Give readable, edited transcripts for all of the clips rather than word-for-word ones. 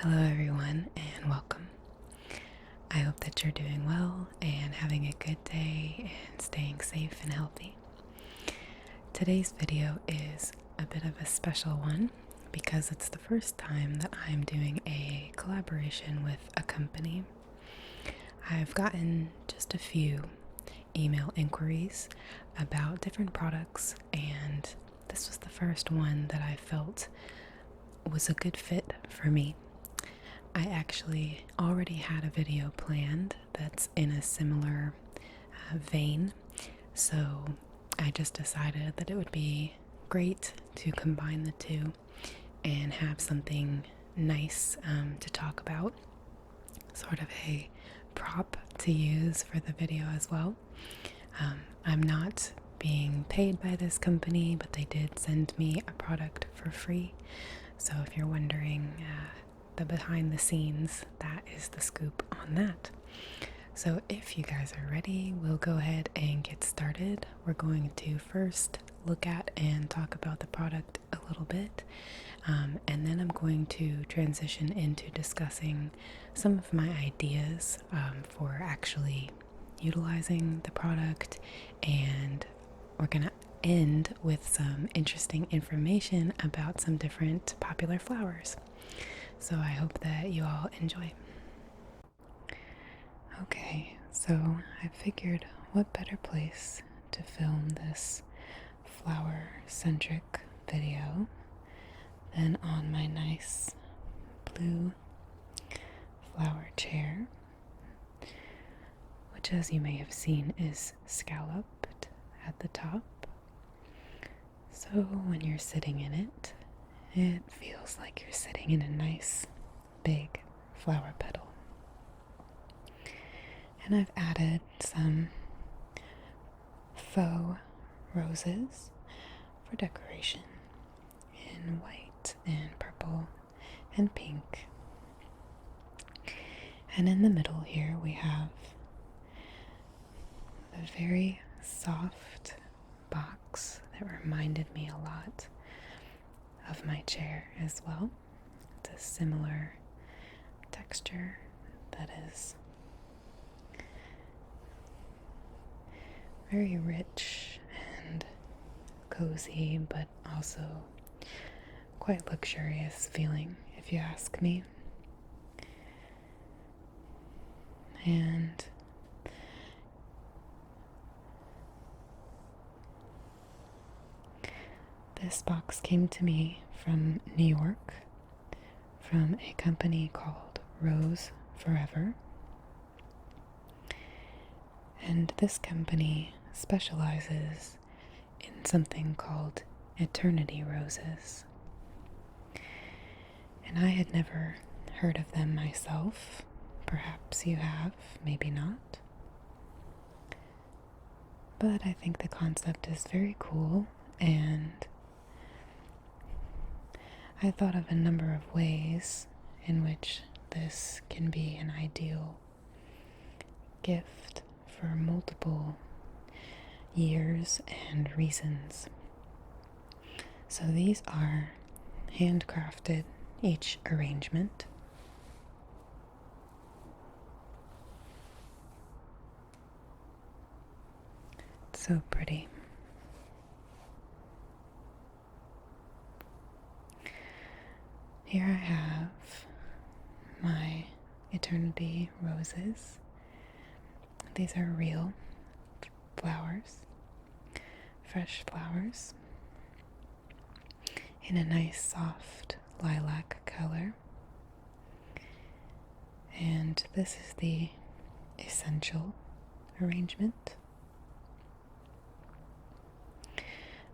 Hello, everyone, and welcome. I hope that you're doing well and having a good day and staying safe and healthy. Today's video is a bit of a special one because it's the first time that I'm doing a collaboration with a company. I've gotten just a few email inquiries about different products, and this was the first one that I felt was a good fit for me. I actually already had a video planned that's in a similar vein, so I just decided that it would be great to combine the two and have something nice to talk about, sort of a prop to use for the video as well. I'm not being paid by this company, but they did send me a product for free, so if you're wondering the behind the scenes, that is the scoop on that. So if you guys are ready, we'll go ahead and get started. We're going to first look at and talk about the product a little bit, and then I'm going to transition into discussing some of my ideas for actually utilizing the product, and we're gonna end with some interesting information about some different popular flowers. So I hope that you all enjoy. Okay, so I figured what better place to film this flower-centric video than on my nice blue flower chair, which, as you may have seen, is scalloped at the top. So when you're sitting in it, it feels like you're sitting in a nice big flower petal. And I've added some faux roses for decoration in white and purple and pink. And in the middle here we have a very soft box that reminded me a lot of my chair as well. It's a similar texture that is very rich and cozy, but also quite luxurious feeling, if you ask me. And this box came to me from New York, from a company called Rose Forever. And this company specializes in something called eternity roses. And I had never heard of them myself. Perhaps you have, maybe not. But I think the concept is very cool, and I thought of a number of ways in which this can be an ideal gift for multiple years and reasons. So these are handcrafted, each arrangement. It's so pretty. Here I have my eternity roses. These are real flowers, fresh flowers, in a nice soft lilac color. And this is the essential arrangement.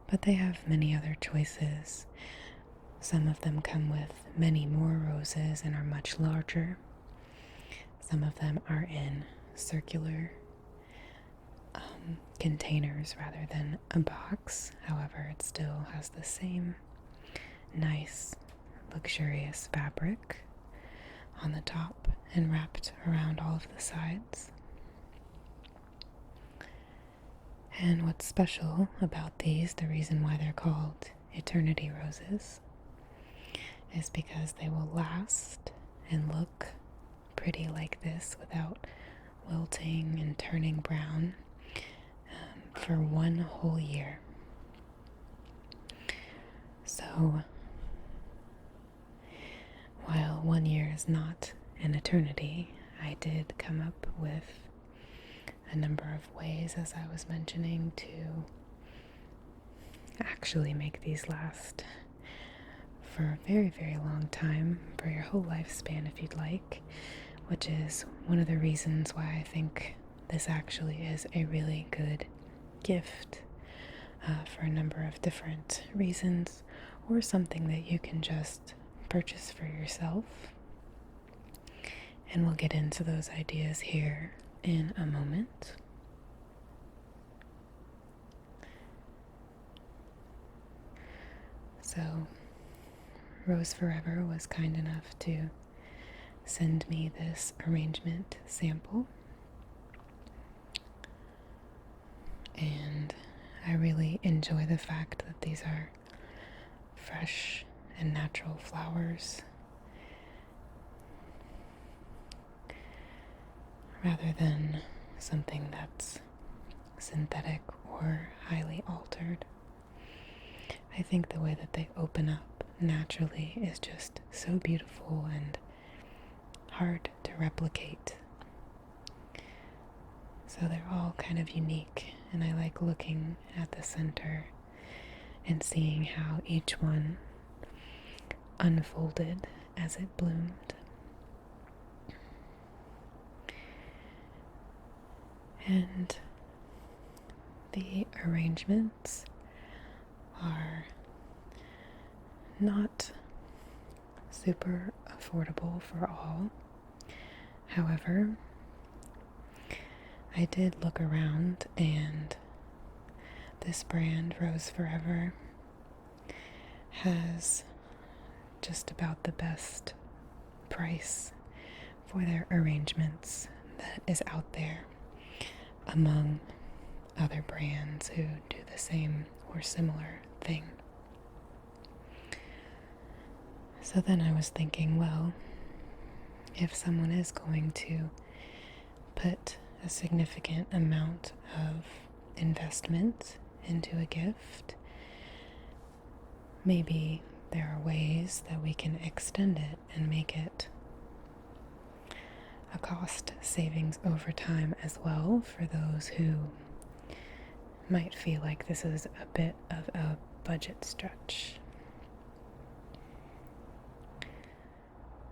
But they have many other choices. Some of them come with many more roses and are much larger. Some of them are in circular containers rather than a box. However, it still has the same nice, luxurious fabric on the top and wrapped around all of the sides. And what's special about these, the reason why they're called eternity roses, is because they will last and look pretty like this without wilting and turning brown for one whole year. So, while 1 year is not an eternity, I did come up with a number of ways, as I was mentioning, to actually make these last for a very, very long time, for your whole lifespan if you'd like, which is one of the reasons why I think this actually is a really good gift for a number of different reasons, or something that you can just purchase for yourself. And we'll get into those ideas here in a moment. So, Rose Forever was kind enough to send me this arrangement sample, and I really enjoy the fact that these are fresh and natural flowers rather than something that's synthetic or highly altered. I think the way that they open up naturally is just so beautiful and hard to replicate. So they're all kind of unique, and I like looking at the center and seeing how each one unfolded as it bloomed. And the arrangements are not super affordable for all. However, I did look around, and this brand, Rose Forever, has just about the best price for their arrangements that is out there among other brands who do the same or similar thing. So then I was thinking, well, if someone is going to put a significant amount of investment into a gift, maybe there are ways that we can extend it and make it a cost savings over time as well, for those who might feel like this is a bit of a budget stretch.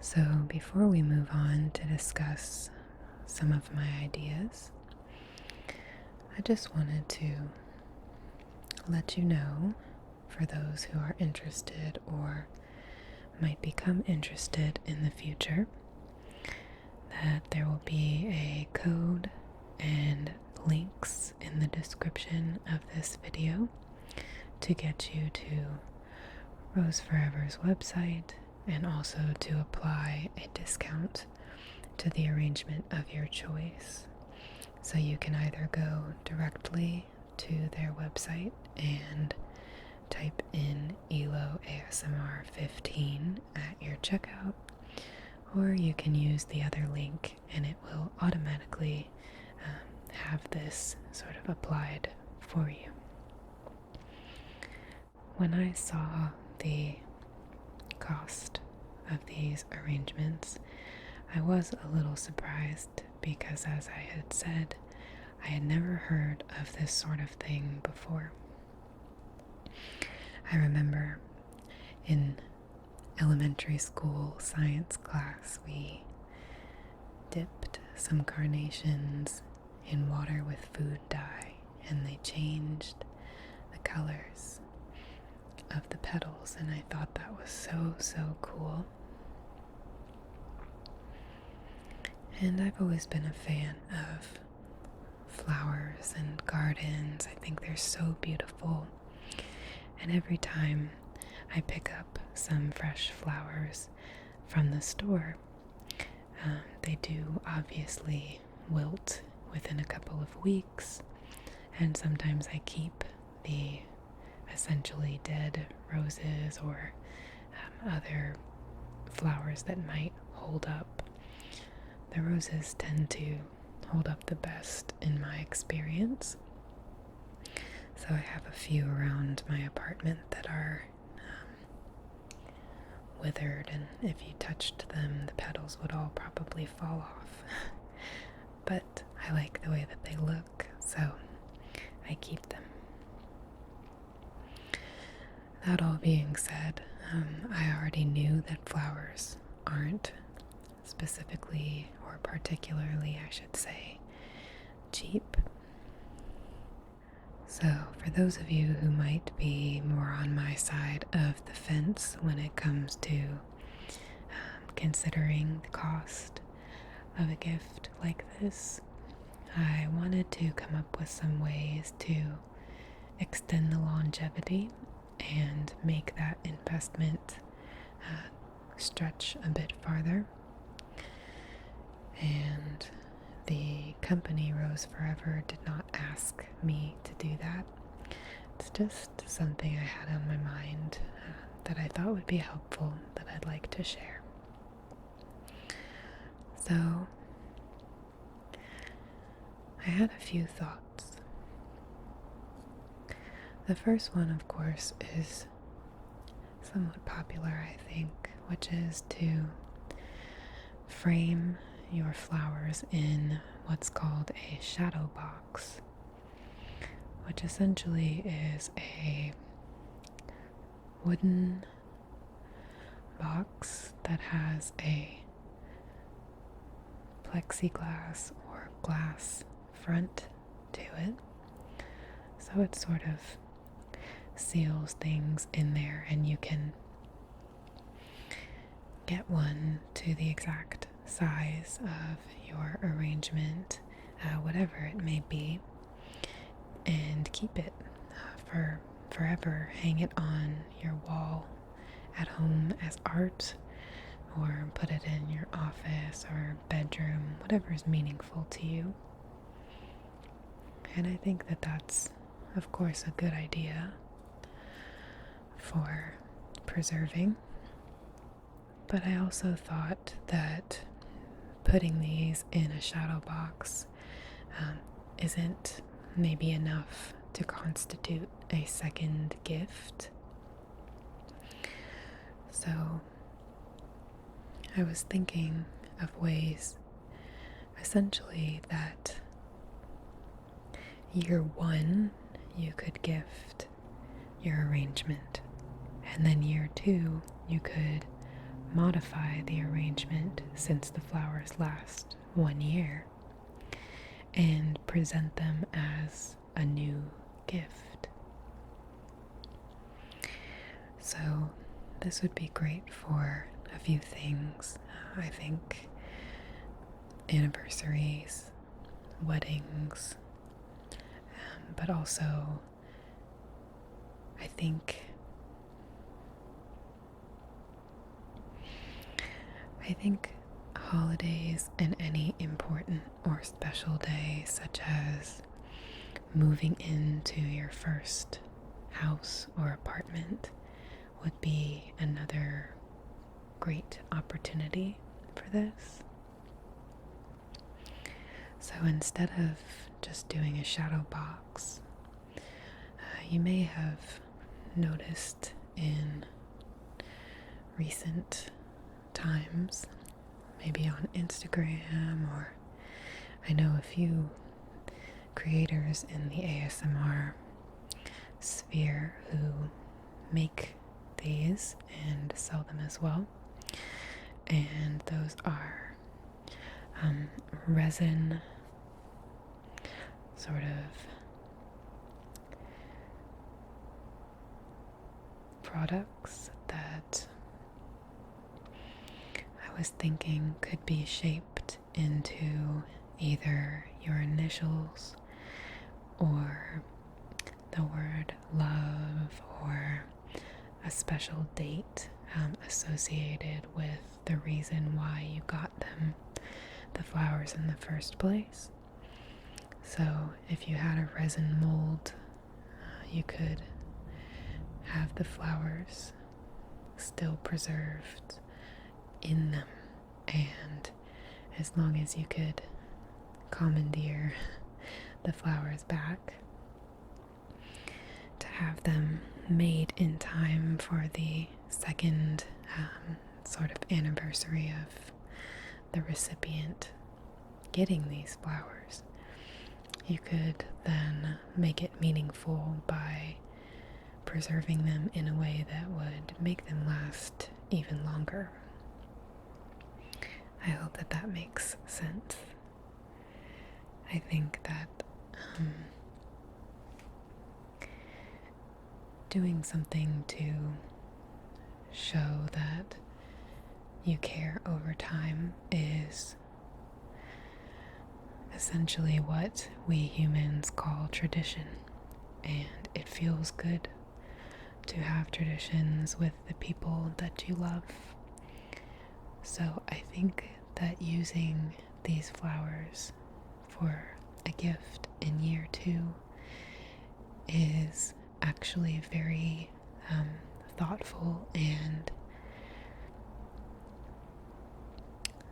So before we move on to discuss some of my ideas, I just wanted to let you know, for those who are interested or might become interested in the future, that there will be a code and links in the description of this video to get you to Rose Forever's website, and also to apply a discount to the arrangement of your choice. So you can either go directly to their website and type in eloASMR 15 at your checkout, or you can use the other link and it will automatically have this sort of applied for you. When I saw the cost of these arrangements, I was a little surprised because, as I had said, I had never heard of this sort of thing before. I remember in elementary school science class, we dipped some carnations in water with food dye, and they changed the colors of the petals, and I thought that was so cool. And I've always been a fan of flowers and gardens. I think they're so beautiful, and every time I pick up some fresh flowers from the store, they do obviously wilt within a couple of weeks, and sometimes I keep the essentially dead roses or other flowers that might hold up. The roses tend to hold up the best in my experience. So I have a few around my apartment that are withered, and if you touched them, the petals would all probably fall off. But I like the way that they look, so I keep them. That all being said, I already knew that flowers aren't specifically, or particularly, I should say, cheap. So for those of you who might be more on my side of the fence when it comes to considering the cost of a gift like this, I wanted to come up with some ways to extend the longevity and make that investment stretch a bit farther. And the company Rose Forever did not ask me to do that. It's just something I had on my mind that I thought would be helpful, that I'd like to share. So I had a few thoughts. The first one, of course, is somewhat popular, I think, which is to frame your flowers in what's called a shadow box, which essentially is a wooden box that has a plexiglass or glass front to it. So it sort of seals things in there, and you can get one to the exact size of your arrangement, whatever it may be, and keep it for forever. Hang it on your wall at home as art, or put it in your office or bedroom, whatever is meaningful to you. And I think that that's, of course, a good idea for preserving. But I also thought that putting these in a shadow box isn't maybe enough to constitute a second gift. So I was thinking of ways, essentially, that year one you could gift your arrangement, and then year two you could modify the arrangement, since the flowers last 1 year, and present them as a new gift. So this would be great for a few things. I think anniversaries, weddings, but also I think holidays and any important or special day, such as moving into your first house or apartment, would be another great opportunity for this. So instead of just doing a shadow box, you may have noticed in recent times, maybe on Instagram, or I know a few creators in the ASMR sphere who make these and sell them as well. And those are resin sort of products that I was thinking could be shaped into either your initials or the word love, or a special date associated with the reason why you got them, the flowers, in the first place. So if you had a resin mold, you could have the flowers still preserved in them and as long as you could commandeer the flowers back, to have them made in time for the second sort of anniversary of the recipient getting these flowers. You could then make it meaningful by preserving them in a way that would make them last even longer. I hope that that makes sense. I think that doing something to show that you care over time is essentially what we humans call tradition, and it feels good to have traditions with the people that you love. So I think that using these flowers for a gift in year 2 is actually very thoughtful and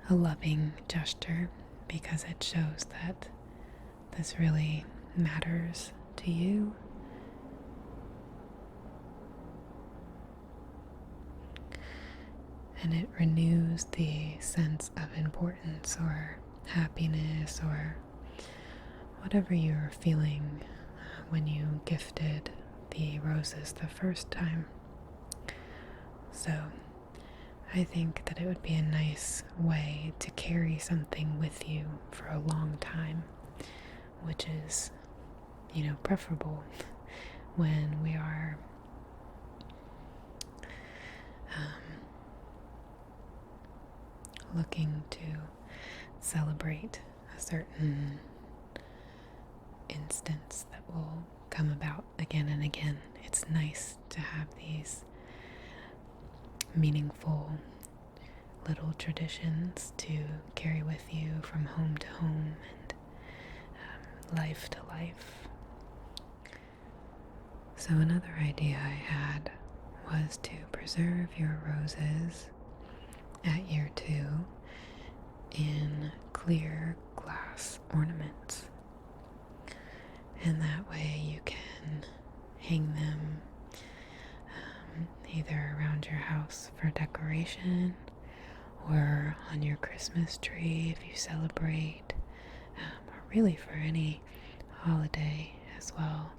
a loving gesture, because it shows that this really matters to you. And it renews the sense of importance or happiness or whatever you're feeling when you gifted the roses the first time. So I think that it would be a nice way to carry something with you for a long time, which is, preferable when we are looking to celebrate a certain instance that will come about again and again. It's nice to have these meaningful little traditions to carry with you from home to home and life to life. So another idea I had was to preserve your roses at year 2 in clear glass ornaments. And that way you can hang them either around your house for decoration or on your Christmas tree if you celebrate, or really for any holiday as well,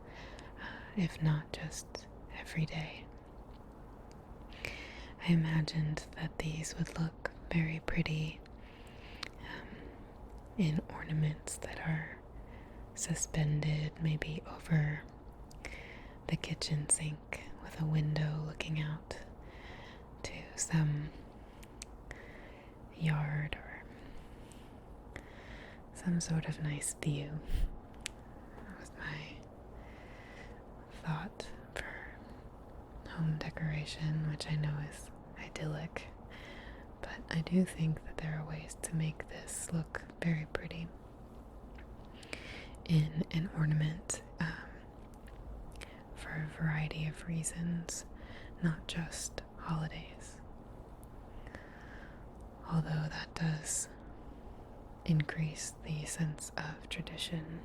if not just every day. I imagined that these would look very pretty in ornaments that are suspended maybe over the kitchen sink with a window looking out to some yard or some sort of nice view. That was my thought for home decoration, which I know is idyllic, but I do think that there are ways to make this look very pretty in an ornament for a variety of reasons, not just holidays. Although that does increase the sense of tradition,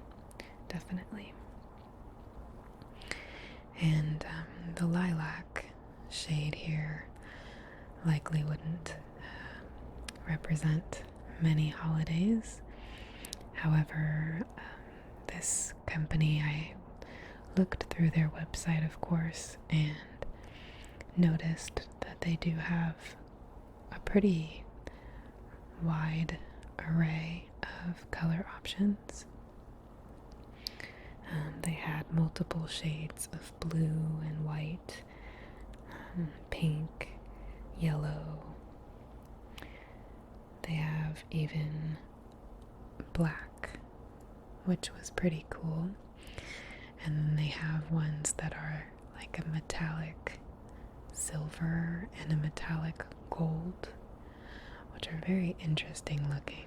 definitely. And the lilac shade here likely wouldn't represent many holidays. However, this company, I looked through their website, of course, and noticed that they do have a pretty wide array of color options. They had multiple shades of blue and white, pink, yellow. They have even black, which was pretty cool. And then they have ones that are like a metallic silver and a metallic gold, which are very interesting looking.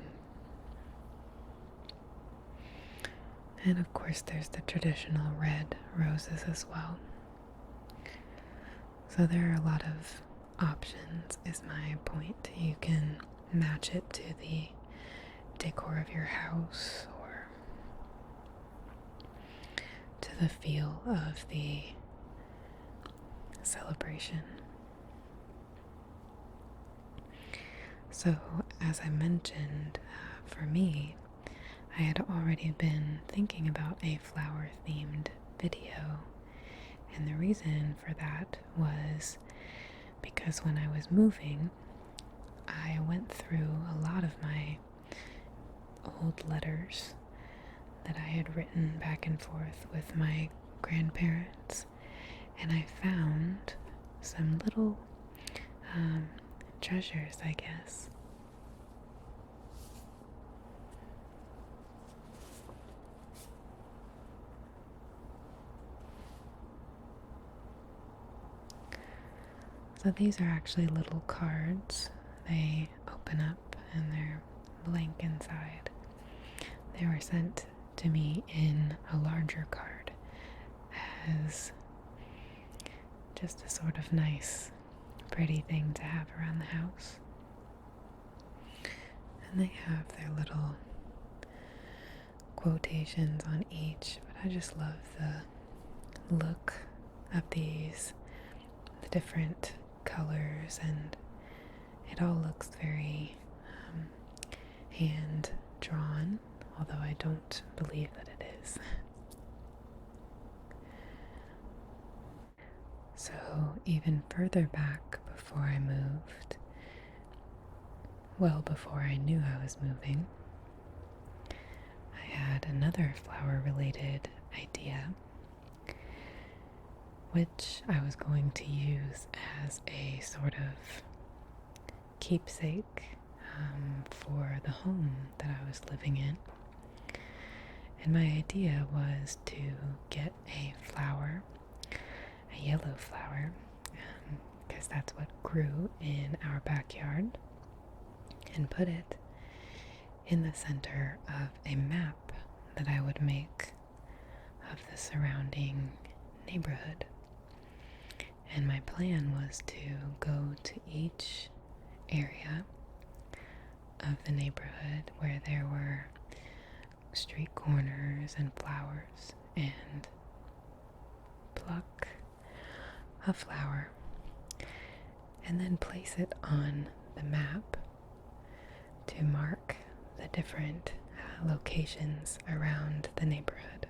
And of course there's the traditional red roses as well. So there are a lot of options, is my point. You can match it to the decor of your house or to the feel of the celebration. So, as I mentioned, for me, I had already been thinking about a flower themed video, and the reason for that was because when I was moving, I went through a lot of my old letters that I had written back and forth with my grandparents, and I found some little treasures, I guess. So these are actually little cards. They open up and they're blank inside. They were sent to me in a larger card as just a sort of nice, pretty thing to have around the house. And they have their little quotations on each, but I just love the look of these, the different colors, and it all looks very hand drawn, although I don't believe that it is. So even further back before I moved, well before I knew I was moving, I had another flower related idea which I was going to use as a sort of keepsake for the home that I was living in. And my idea was to get a flower, a yellow flower, because that's what grew in our backyard, and put it in the center of a map that I would make of the surrounding neighborhood. And my plan was to go to each area of the neighborhood where there were street corners and flowers and pluck a flower and then place it on the map to mark the different locations around the neighborhood.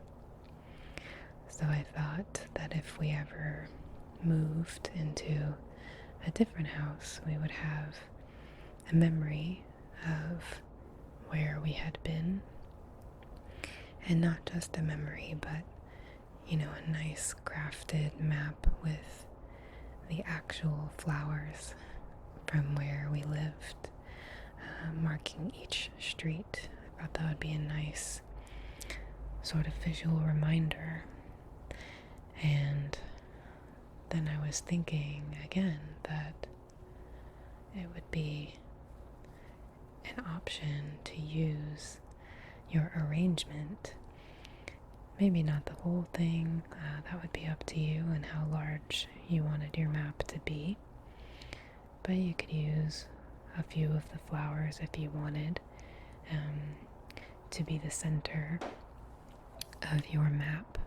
So I thought that if we ever moved into a different house, we would have a memory of where we had been, and not just a memory, but a nice crafted map with the actual flowers from where we lived, marking each street. I thought that would be a nice sort of visual reminder. And then I was thinking again that it would be an option to use your arrangement. Maybe not the whole thing, that would be up to you and how large you wanted your map to be. But you could use a few of the flowers if you wanted to be the center of your map,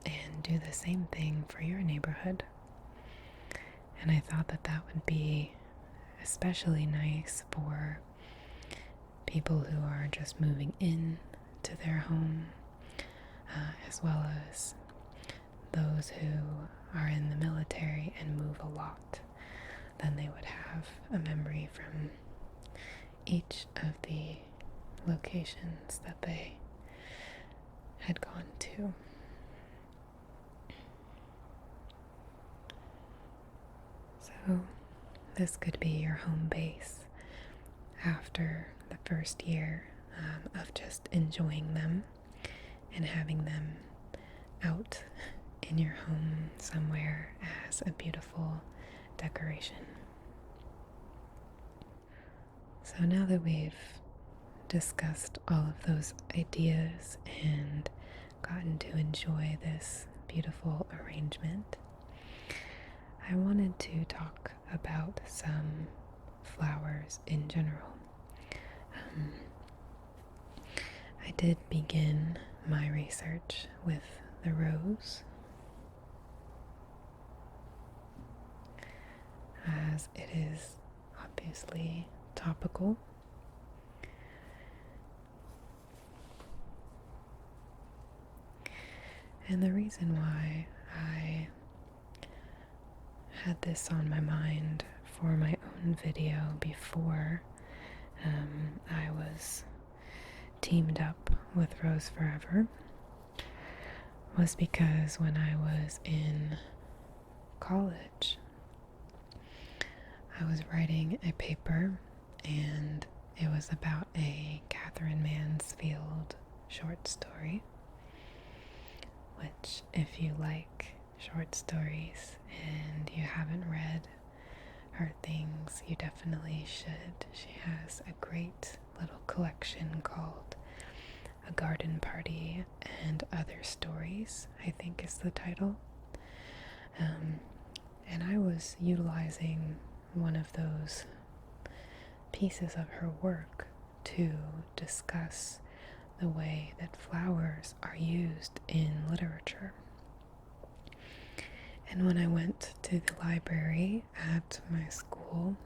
and do the same thing for your neighborhood. And I thought that that would be especially nice for people who are just moving in to their home, as well as those who are in the military and move a lot. Then they would have a memory from each of the locations that they had gone to. So this could be your home base after the first year of just enjoying them and having them out in your home somewhere as a beautiful decoration. So now that we've discussed all of those ideas and gotten to enjoy this beautiful arrangement, I wanted to talk about some flowers in general. I did begin my research with the rose, as it is obviously topical. And the reason why I had this on my mind for my own video before I was teamed up with Rose Forever was because when I was in college, I was writing a paper, and it was about a Catherine Mansfield short story, which, if you like short stories and you haven't read her things, you definitely should. She has a great little collection called A Garden Party and Other Stories, I think is the title. And I was utilizing one of those pieces of her work to discuss the way that flowers are used in literature. And when I went to the library at my school,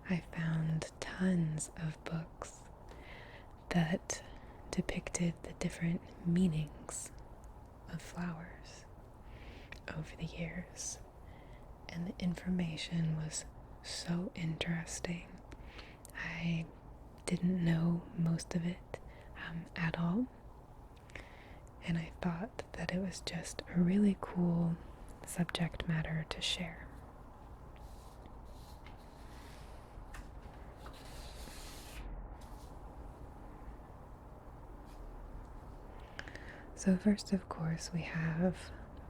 I found tons of books that depicted the different meanings of flowers over the years. And the information was so interesting. I didn't know most of it at all. And I thought that it was just a really cool subject matter to share. So first, of course, we have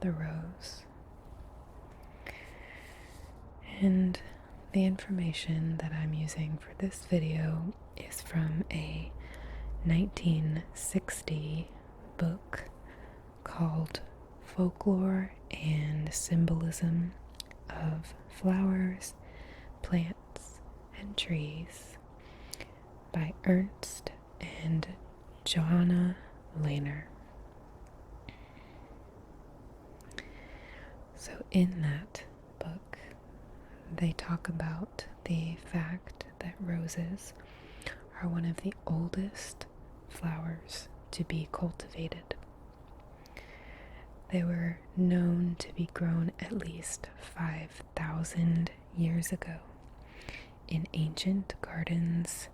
the rose. And the information that I'm using for this video is from a 1960 book called Folklore and Symbolism of Flowers, Plants, and Trees by Ernst and Johanna Lehner. So in that book, they talk about the fact that roses are one of the oldest flowers to be cultivated. They were known to be grown at least 5,000 years ago in ancient gardens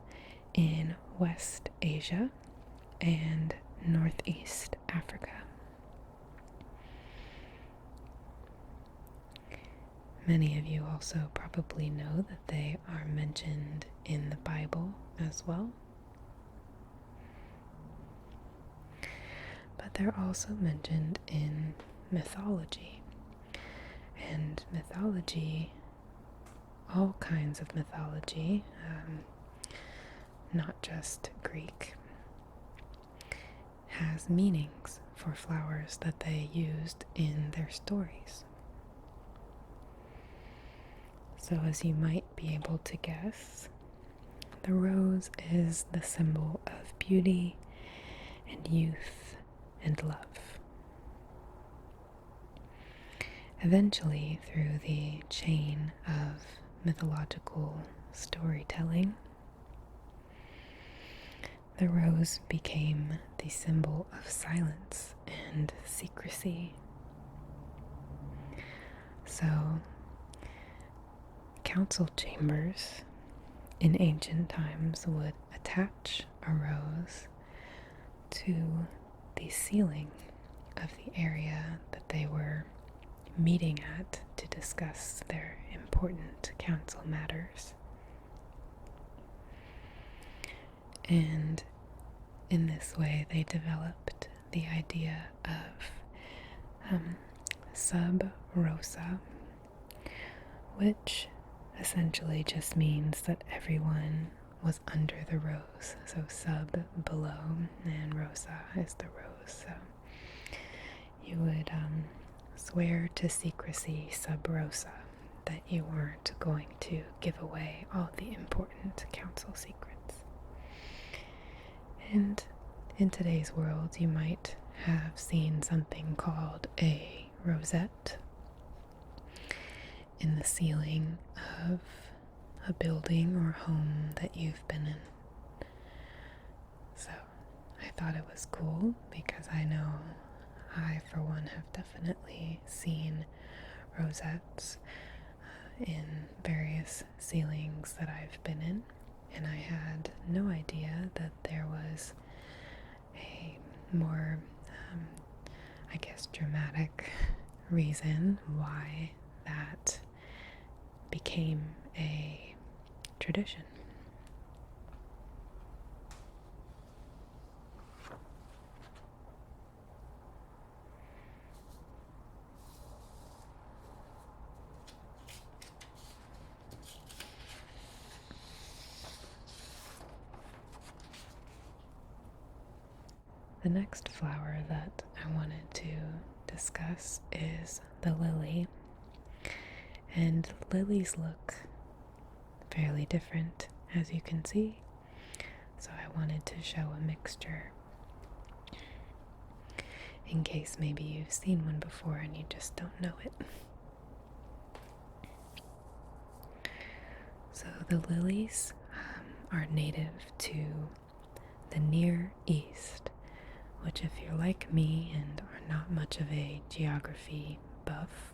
in West Asia and Northeast Africa. Many of you also probably know that they are mentioned in the Bible as well. But they're also mentioned in mythology. And mythology, all kinds of mythology, not just Greek, has meanings for flowers that they used in their stories. So as you might be able to guess, the rose is the symbol of beauty and youth and love. Eventually, through the chain of mythological storytelling, the rose became the symbol of silence and secrecy. So, council chambers in ancient times would attach a rose to the ceiling of the area that they were meeting at to discuss their important council matters. And in this way, they developed the idea of sub rosa, which essentially just means that everyone was under the rose. So sub, below, and rosa is the rose. So you would swear to secrecy sub rosa, that you weren't going to give away all the important council secrets. And in today's world, you might have seen something called a rosette in the ceiling of a building or home that you've been in. So I thought it was cool because I know I, for one, have definitely seen rosettes in various ceilings that I've been in, and I had no idea that there was a more, I guess, dramatic reason why that became a tradition. The next flower that I wanted to discuss is the lily. And lilies look fairly different, as you can see. So I wanted to show a mixture in case maybe you've seen one before and you just don't know it. So the lilies are native to the Near East, which, if you're like me and are not much of a geography buff,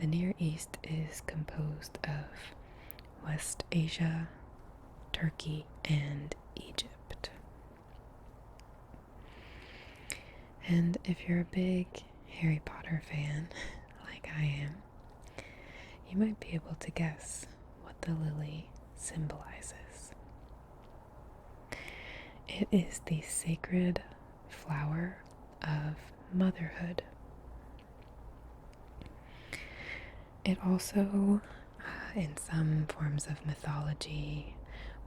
the Near East is composed of West Asia, Turkey, and Egypt. And if you're a big Harry Potter fan, like I am, you might be able to guess what the lily symbolizes. It is the sacred flower of motherhood. It also, in some forms of mythology,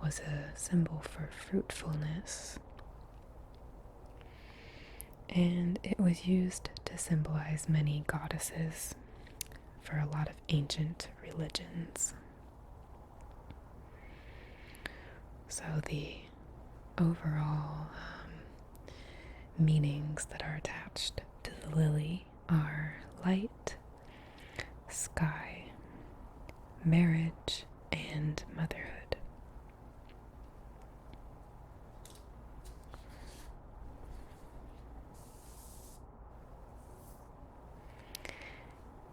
was a symbol for fruitfulness. And it was used to symbolize many goddesses for a lot of ancient religions. So the overall meanings that are attached to the lily are light, sky, marriage, and motherhood.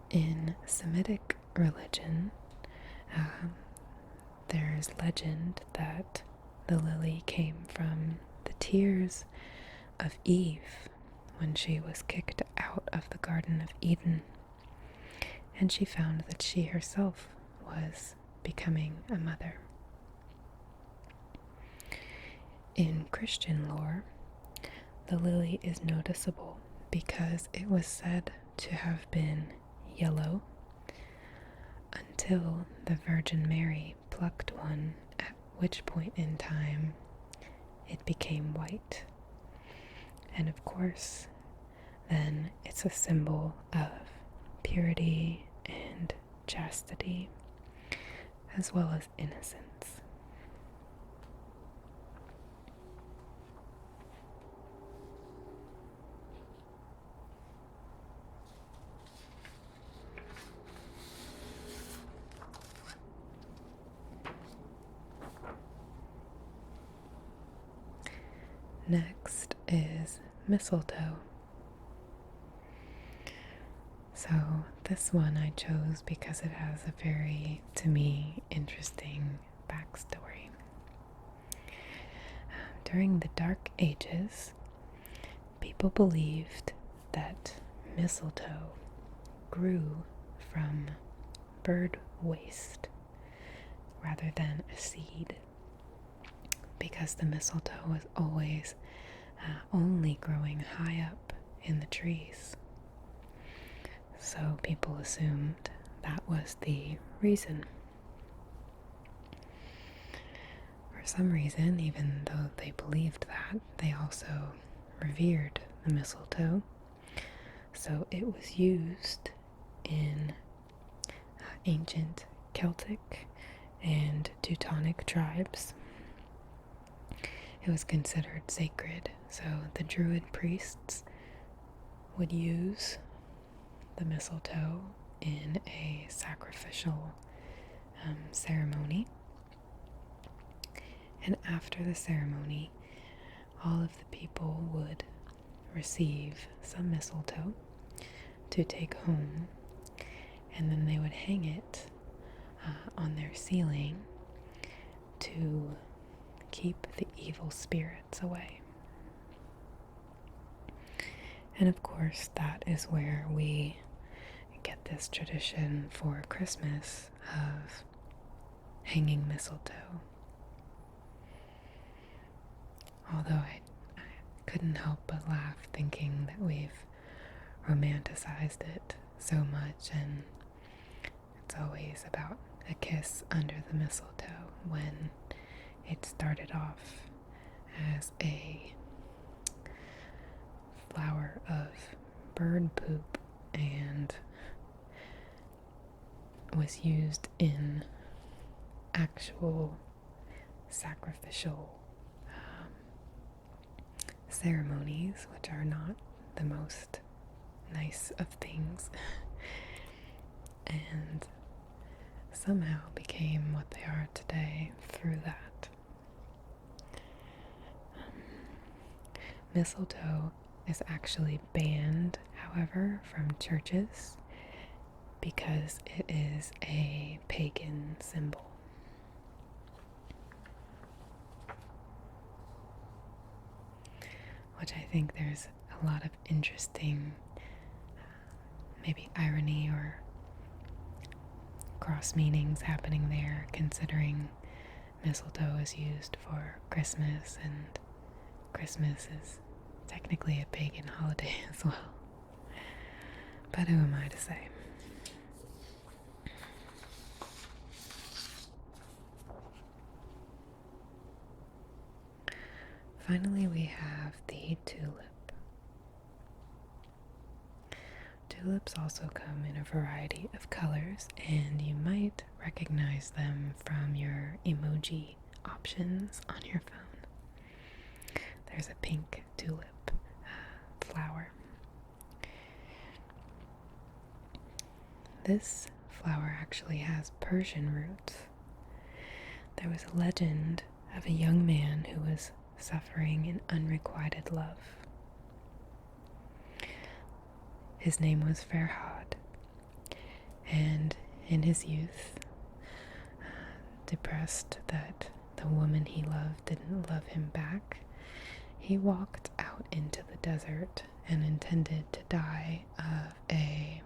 In Semitic religion, there's legend that the lily came from the tears of Eve when she was kicked out of the Garden of Eden, and she found that she herself was becoming a mother. In Christian lore, the lily is noticeable because it was said to have been yellow until the Virgin Mary plucked one, at which point in time it became white. And of course, then it's a symbol of purity and chastity, as well as innocence. Next is mistletoe. So this one I chose because it has a very, to me, interesting backstory. During the Dark Ages, people believed that mistletoe grew from bird waste rather than a seed, because the mistletoe was always only growing high up in the trees. So people assumed that was the reason. For some reason, even though they believed that, they also revered the mistletoe. So it was used in ancient Celtic and Teutonic tribes. it was considered sacred. So the Druid priests would use the mistletoe in a sacrificial ceremony. And after the ceremony, all of the people would receive some mistletoe to take home, and then they would hang it on their ceiling to keep the evil spirits away. And of course, that is where we get this tradition for Christmas of hanging mistletoe. Although I couldn't help but laugh thinking that we've romanticized it so much, and it's always about a kiss under the mistletoe when it started off as a flower of bird poop and was used in actual sacrificial ceremonies, which are not the most nice of things, and somehow became what they are today through that. Mistletoe is actually banned, however, from churches because it is a pagan symbol. Which I think there's a lot of interesting maybe irony or cross meanings happening there, considering mistletoe is used for Christmas, and Christmas is technically a pagan holiday as well. But who am I to say? Finally, we have the tulip. Tulips also come in a variety of colors, and you might recognize them from your emoji options on your phone. There's a pink tulip flower. This flower actually has Persian roots. There was a legend of a young man who was suffering in unrequited love. His name was Farhad, and in his youth, depressed that the woman he loved didn't love him back, he walked out into the desert and intended to die of a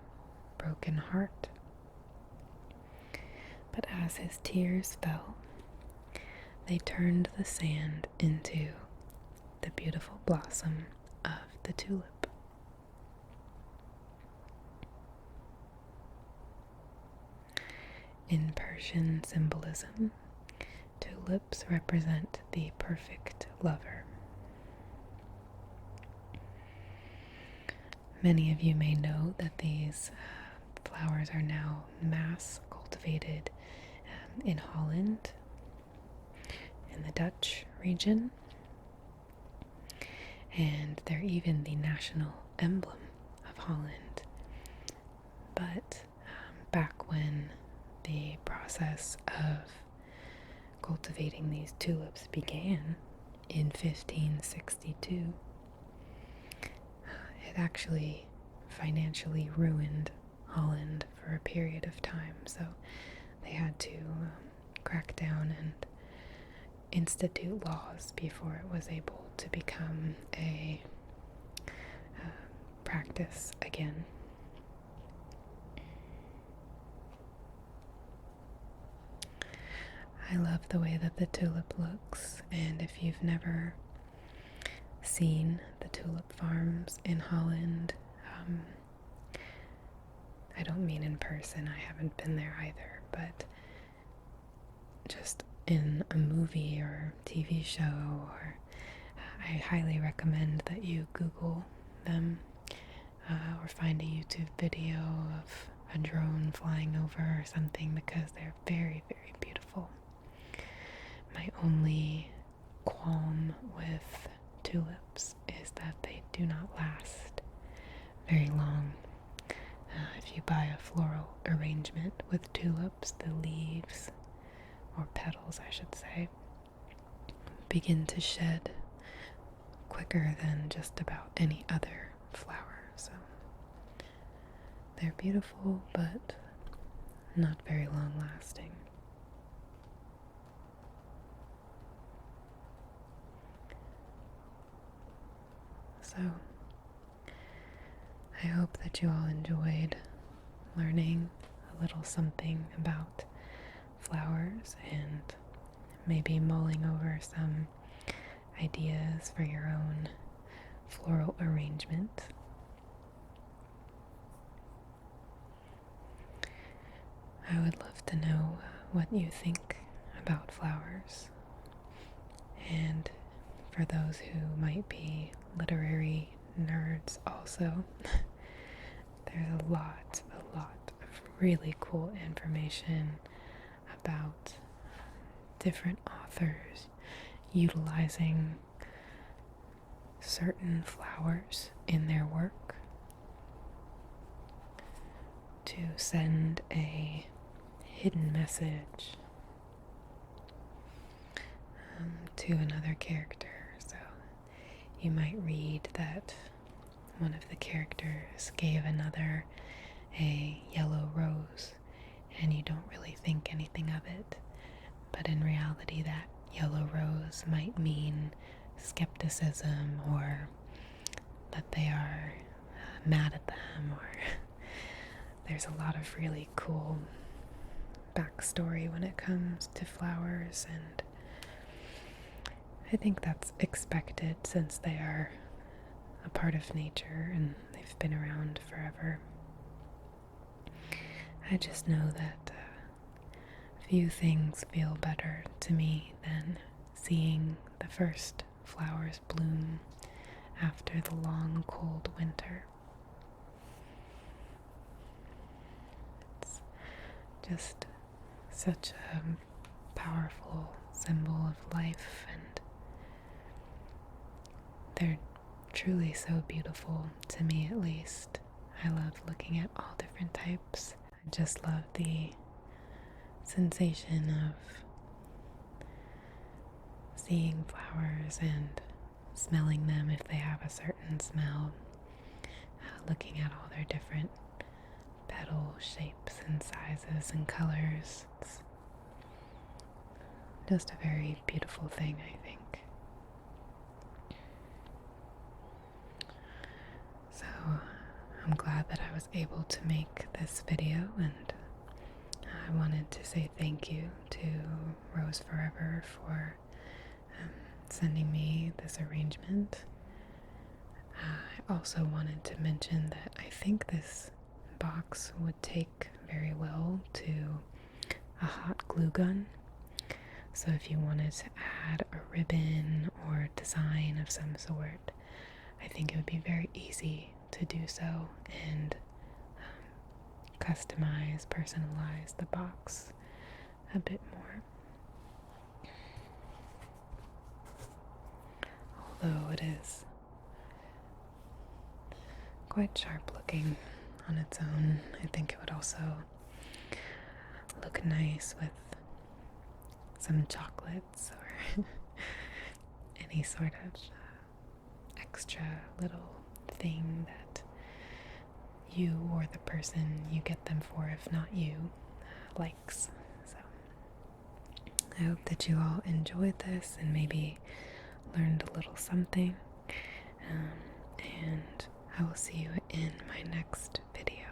broken heart. But as his tears fell, they turned the sand into the beautiful blossom of the tulip. In Persian symbolism, tulips represent the perfect lover. Many of you may know that these flowers are now mass cultivated in Holland, in the Dutch region, and they're even the national emblem of Holland. But back when the process of cultivating these tulips began in 1562, it actually financially ruined Holland for a period of time, so they had to crack down and institute laws before it was able to become a practice again. I love the way that the tulip looks, and if you've never seen the tulip farms in Holland, I don't mean in person, I haven't been there either, but just in a movie or TV show, or I highly recommend that you Google them or find a YouTube video of a drone flying over or something, because they're very, very beautiful. My only qualm with tulips is that they do not last very long. If you buy a floral arrangement with tulips, the leaves, or petals I should say, begin to shed quicker than just about any other flower. So they're beautiful, but not very long lasting. So I hope that you all enjoyed learning a little something about flowers and maybe mulling over some ideas for your own floral arrangement. I would love to know what you think about flowers. And for those who might be literary nerds also, there's a lot of really cool information about different authors utilizing certain flowers in their work to send a hidden message to another character. So you might read that one of the characters gave another a yellow rose, and you don't really think anything of it, but in reality that yellow rose might mean skepticism, or that they are mad at them, or there's a lot of really cool backstory when it comes to flowers, and I think that's expected since they are a part of nature and they've been around forever. I just know that few things feel better to me than seeing the first flowers bloom after the long cold winter. It's just such a powerful symbol of life, and they're truly so beautiful, to me at least. I love looking at all different types. I just love the sensation of seeing flowers and smelling them if they have a certain smell, looking at all their different petal shapes and sizes and colors. It's just a very beautiful thing, I think. So I'm glad that I was able to make this video, and I wanted to say thank you to Rose Forever for sending me this arrangement. I also wanted to mention that I think this box would take very well to a hot glue gun. So if you wanted to add a ribbon or design of some sort, I think it would be very easy to do so and customize, personalize the box a bit more. Although it is quite sharp looking on its own, I think it would also look nice with some chocolates or any sort of extra little thing that you or the person you get them for, if not you, likes. So I hope that you all enjoyed this and maybe learned a little something, and I will see you in my next video.